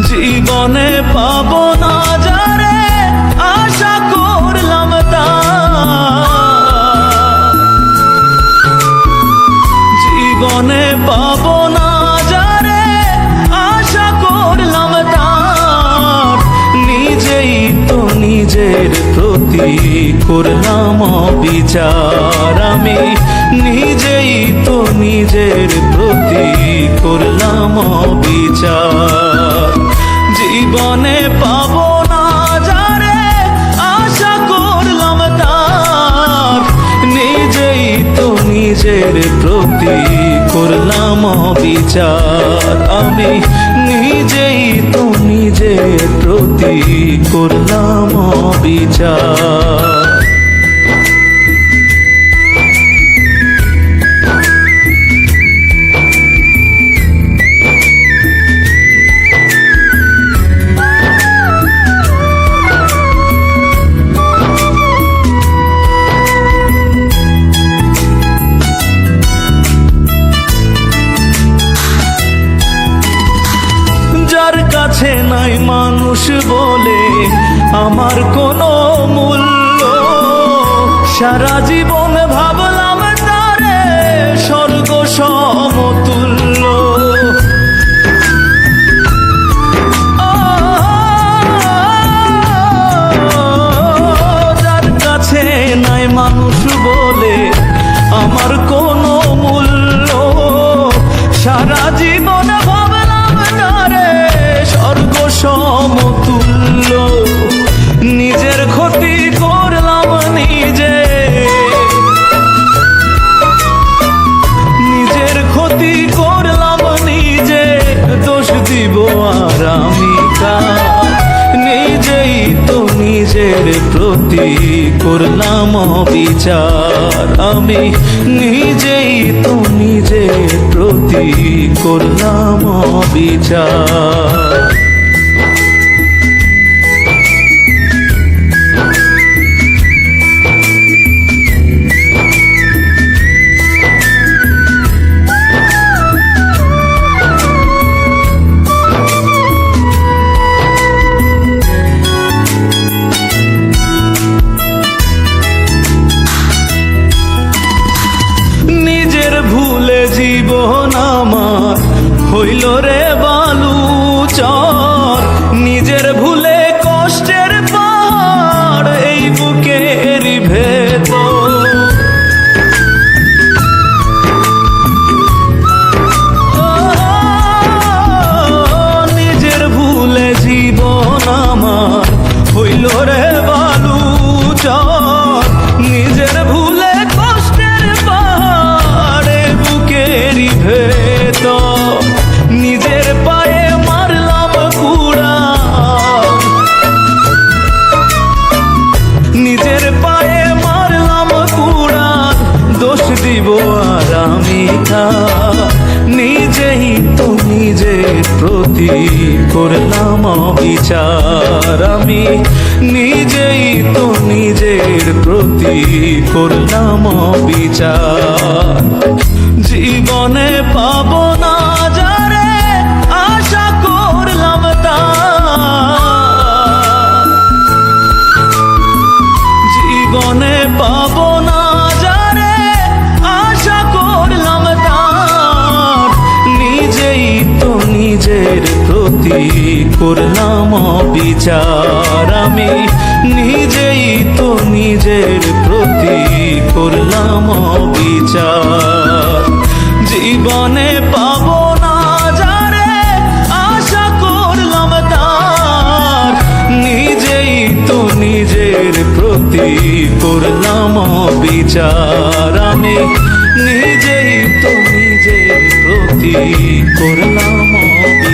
জীবনে পাবো না যারে আশা করলাম তার, জীবনে পাবো না যারে আশা করলাম তার, নিজেই তো নিজের প্রতি করলাম অবিচার। আমি নিজেই তো নিজের প্রতি করলাম অবিচার। জীবনে পাবো না যারে আশা করলাম তার, নিজেই তো নিজের প্রতি করলাম অবিচার। আমি নিজেই তো নিজের প্রতি করলাম অবিচার। যার কাছে নাই মানুষ বলে আমার কোনো মূল্য, সারা জীবন ভাবলাম তারে স্বর্গ সমতুল্য। যার কাছে নাই মানুষ বলে আমার কোনো মূল্য, সারা জীবন সমতুল্য। নিজের ক্ষতি করলাম নিজে, নিজের ক্ষতি করলাম নিজে, দোষ দিব আর আমি কার? নিজেই তো নিজের প্রতি করলাম অবিচার। আমি নিজেই তো নিজের প্রতি করলাম অবিচার। ভুলে জীবন আমার হইল রে বালুচর, নিজের ভুলে কষ্টের পাহাড় এই বুকের ভেতর। নিজের ভুলে জীবন আমার হইল রে বালুচর, নিজের ভুলে নিজের পায়ে মারলাম কুড়া, নিজের পায়ে মারলাম কুড়া, দোষ দিব আর আমি কার? নিজেই তো নিজের প্রতি করলাম অবিচার। আমি নিজেই তো নিজের প্রতি করলাম অবিচার। জীবনে পাবো না যারে আশা করলাম তার, জীবনে পাবো না যারে আশা করলাম তার, নিজেই তো নিজের প্রতি করলাম অবিচার। আমি নিজেই তো নিজের প্রতি করলাম অবিচার। জীবনে পাবো না যারে আশা করলাম তার, নিজেই তো নিজের প্রতি করলাম অবিচার। আমি নিজেই তো নিজের প্রতি করলাম অবিচার।